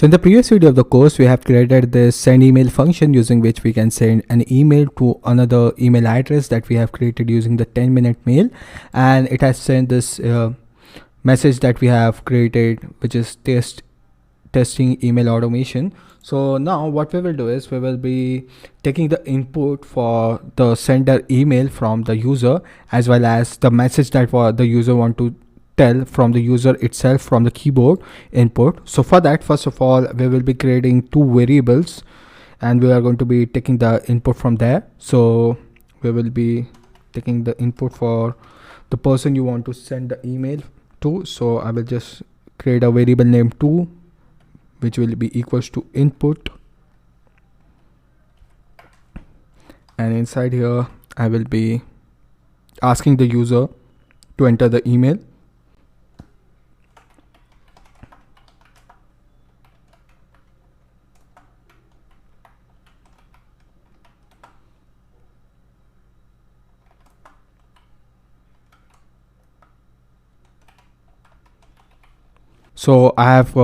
So in the previous video of the course, we have created this send email function using which we can send an email to another email address that we have created using the 10-minute mail, and it has sent this message that we have created, which is testing email automation. So now what we will do is we will be taking the input for the sender email from the user, as well as the message that the user want to tell from the user itself from the keyboard input. So for that, first of all, we will be creating two variables and we are going to be taking the input from there. So we will be taking the input for the person you want to send the email to. So I will just create a variable name 2, which will be equals to input, and inside here I will be asking the user to enter the email. So I have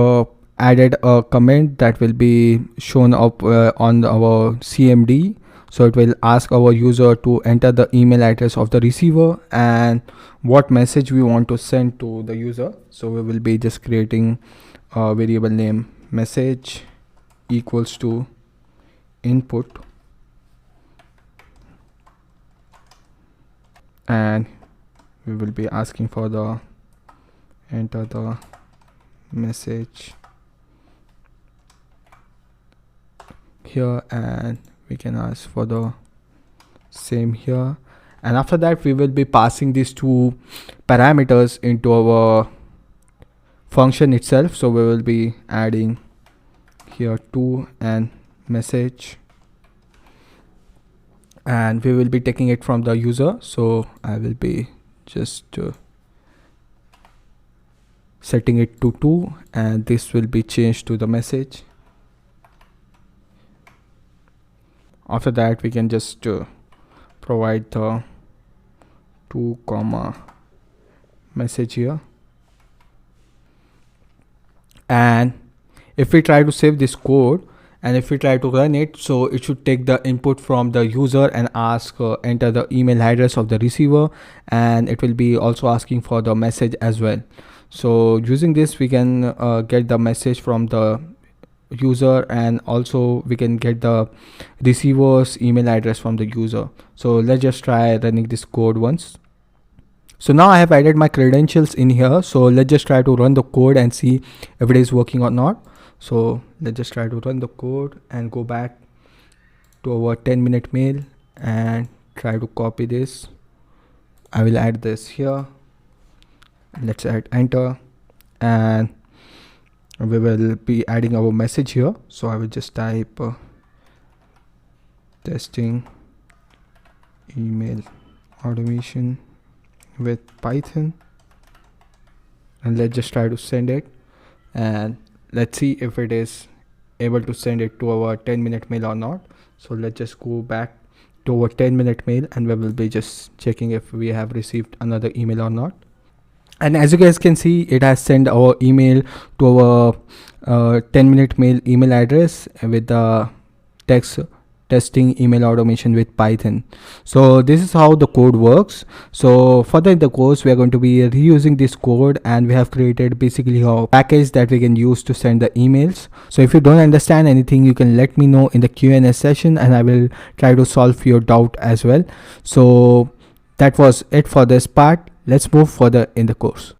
added a comment that will be shown up on our CMD. So it will ask our user to enter the email address of the receiver and what message we want to send to the user. So we will be just creating a variable name message equals to input, and we will be asking for the enter the message here, and we can ask for the same here. And after that, we will be passing these two parameters into our function itself. So we will be adding here to and message, and we will be taking it from the user. So I will be just setting it to 2, and this will be changed to the message. After that, we can just provide the 2 comma message here, and if we try to save this code and if we try to run it, so it should take the input from the user and ask enter the email address of the receiver, and it will be also asking for the message as well. So using this, we can get the message from the user, and also we can get the receiver's email address from the user. So let's just try running this code once. So now I have added my credentials in here. So let's just try to run the code and see if it is working or not. So let's just try to run the code and go back to our 10-minute mail and try to copy this. I will add this here. Let's add enter, and we will be adding our message here. So I will just type testing email automation with Python, and let's just try to send it, and let's see if it is able to send it to our 10-minute mail or not. So let's just go back to our 10-minute mail, and we will be just checking if we have received another email or not. And as you guys can see, it has sent our email to our 10-minute mail email address with the text testing email automation with Python. So this is how the code works. So further in the course, we are going to be reusing this code, and we have created basically a package that we can use to send the emails. So if you don't understand anything, you can let me know in the Q&A session, and I will try to solve your doubt as well. So that was it for this part. Let's move further in the course.